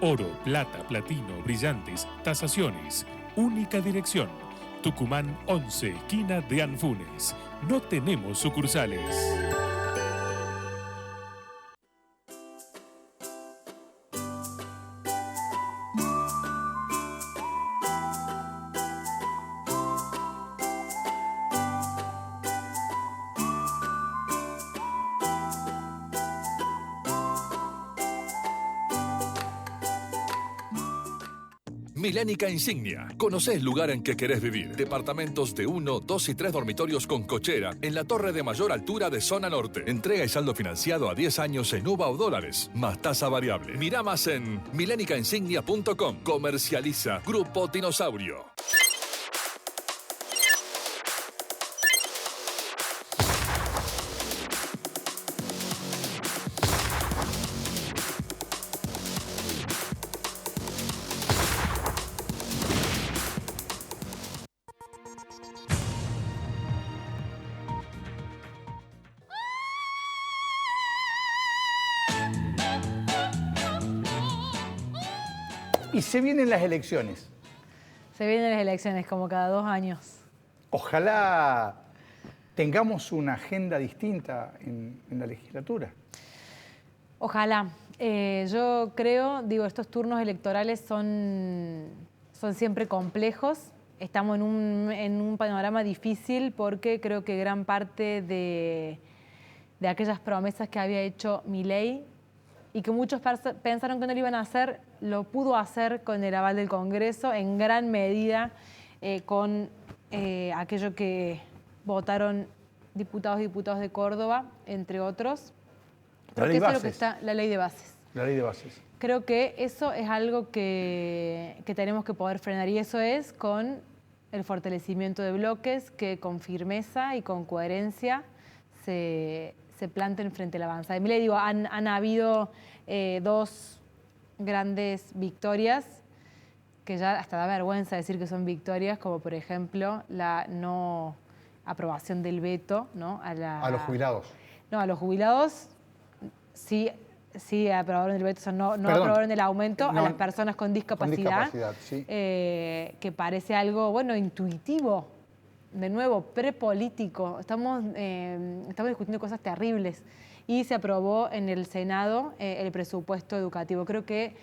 Oro, plata, platino, brillantes, tasaciones. Única dirección. Tucumán 11, esquina de Anfunes. No tenemos sucursales. Milénica Insignia. Conocé el lugar en que querés vivir. Departamentos de 1, 2 y 3 dormitorios con cochera en la torre de mayor altura de zona norte. Entrega y saldo financiado a 10 años en UVA o dólares, más tasa variable. Mirá más en milénicainsignia.com. Comercializa Grupo Dinosaurio. Y se vienen las elecciones. Se vienen las elecciones como cada 2 años. Ojalá tengamos una agenda distinta en la legislatura. Ojalá. Yo creo, estos turnos electorales son siempre complejos. Estamos en un panorama difícil porque creo que gran parte de aquellas promesas que había hecho Milei y que muchos pensaron que no lo iban a hacer, lo pudo hacer con el aval del Congreso, en gran medida con aquello que votaron diputados y diputadas de Córdoba, entre otros. Creo que eso es lo que está, la ley de bases. La ley de bases. Creo que eso es algo que tenemos que poder frenar, y eso es con el fortalecimiento de bloques que con firmeza y con coherencia se planten frente a la avanzada. Y le digo, han habido dos grandes victorias que ya hasta da vergüenza decir que son victorias, como por ejemplo la no aprobación del veto, ¿no? A los jubilados. No, a los jubilados sí aprobaron el veto, o sea, no aprobaron el aumento a las personas con discapacidad, sí. Que parece algo, bueno, intuitivo, de nuevo, prepolítico. Estamos discutiendo cosas terribles. Y se aprobó en el Senado el presupuesto educativo. Creo que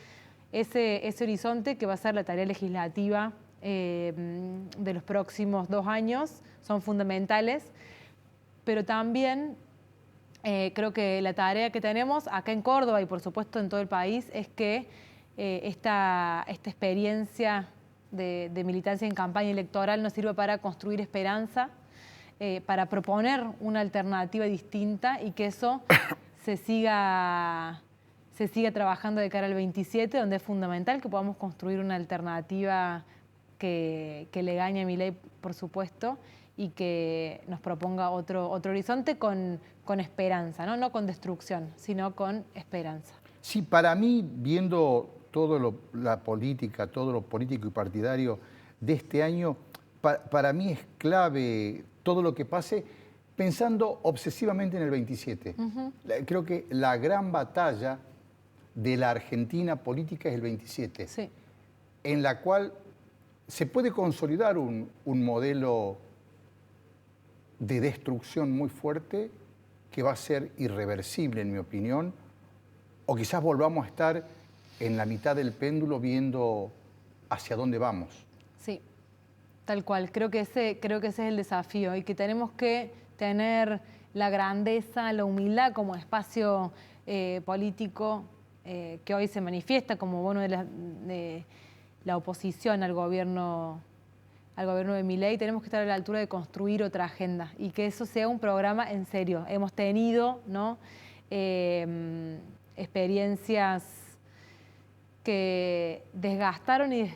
ese horizonte, que va a ser la tarea legislativa de los próximos 2 años, son fundamentales, pero también creo que la tarea que tenemos acá en Córdoba y por supuesto en todo el país es que esta experiencia de militancia en campaña electoral nos sirva para construir esperanza, para proponer una alternativa distinta y que eso se siga trabajando de cara al 27, donde es fundamental que podamos construir una alternativa que le gane a Milei, por supuesto, y que nos proponga otro horizonte con esperanza, ¿no? No con destrucción, sino con esperanza. Sí, para mí, viendo la política, todo lo político y partidario de este año, para mí es clave todo lo que pase pensando obsesivamente en el 27. Creo que la gran batalla de la Argentina política es el 27, sí, en la cual se puede consolidar un modelo de destrucción muy fuerte que va a ser irreversible, en mi opinión, o quizás volvamos a estar en la mitad del péndulo viendo hacia dónde vamos. Sí, tal cual. Creo que ese es el desafío y que tenemos que tener la grandeza, la humildad como espacio político que hoy se manifiesta como uno de la oposición al gobierno de Milei. Tenemos que estar a la altura de construir otra agenda y que eso sea un programa en serio. Hemos tenido, ¿no? Experiencias que desgastaron y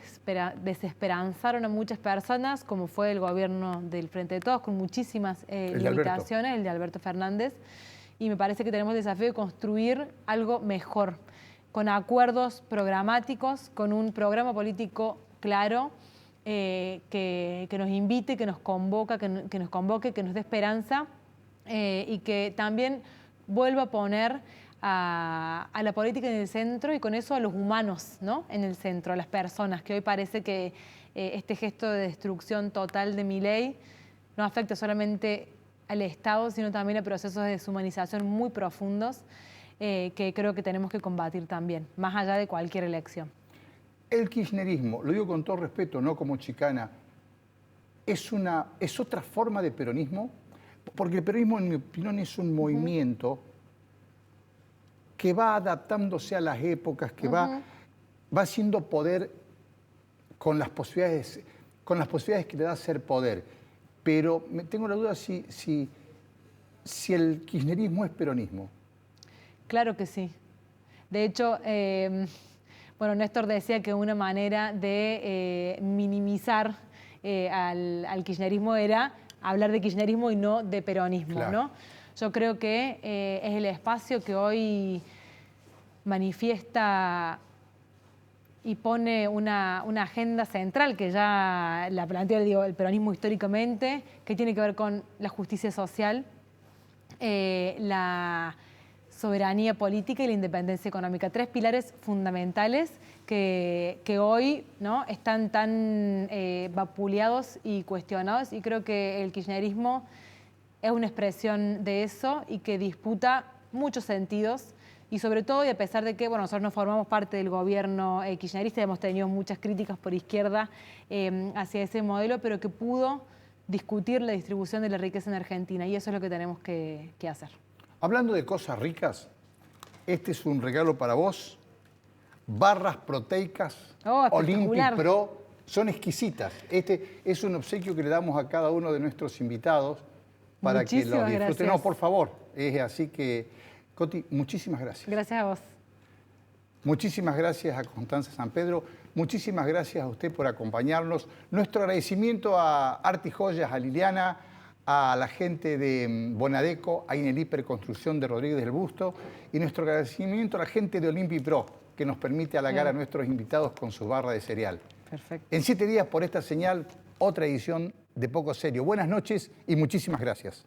desesperanzaron a muchas personas, como fue el gobierno del Frente de Todos, con muchísimas limitaciones, el de Alberto Fernández, y me parece que tenemos el desafío de construir algo mejor, con acuerdos programáticos, con un programa político claro, que nos invite, que nos convoque, que nos dé esperanza y que también vuelva a poner a la política en el centro y con eso a los humanos, ¿no? En el centro, a las personas, que hoy parece que este gesto de destrucción total de Milei no afecta solamente al Estado, sino también a procesos de deshumanización muy profundos que creo que tenemos que combatir también, más allá de cualquier elección. El kirchnerismo, lo digo con todo respeto, no como chicana, es otra forma de peronismo, porque el peronismo, en mi opinión, es un movimiento que va adaptándose a las épocas, que va haciendo poder con las posibilidades que le da ser poder. Pero tengo la duda si el kirchnerismo es peronismo. Claro que sí. De hecho, bueno, Néstor decía que una manera de minimizar al kirchnerismo era hablar de kirchnerismo y no de peronismo, claro, ¿no? Yo creo que es el espacio que hoy manifiesta y pone una agenda central que ya la plantea el peronismo históricamente, que tiene que ver con la justicia social, la soberanía política y la independencia económica. 3 pilares fundamentales que hoy, ¿no? Están tan vapuleados y cuestionados, y creo que el kirchnerismo es una expresión de eso y que disputa muchos sentidos. Y sobre todo, y a pesar de que nosotros no formamos parte del gobierno kirchnerista, hemos tenido muchas críticas por izquierda hacia ese modelo, pero que pudo discutir la distribución de la riqueza en Argentina, y eso es lo que tenemos que hacer. Hablando de cosas ricas, este es un regalo para vos. Barras proteicas Olympic Pro son exquisitas. Este es un obsequio que le damos a cada uno de nuestros invitados para que lo disfruten. Gracias. No, por favor. Así que, Coti, muchísimas gracias. Gracias a vos. Muchísimas gracias a Constanza San Pedro. Muchísimas gracias a usted por acompañarnos. Nuestro agradecimiento a Arti Joyas, a Liliana, a la gente de Bonadeco, a Ineliper Construcción de Rodríguez del Busto, y nuestro agradecimiento a la gente de Olympic Pro, que nos permite halagar a nuestros invitados con su barra de cereal. Perfecto. En 7 días por esta señal, otra edición de Poco Serio. Buenas noches y muchísimas gracias.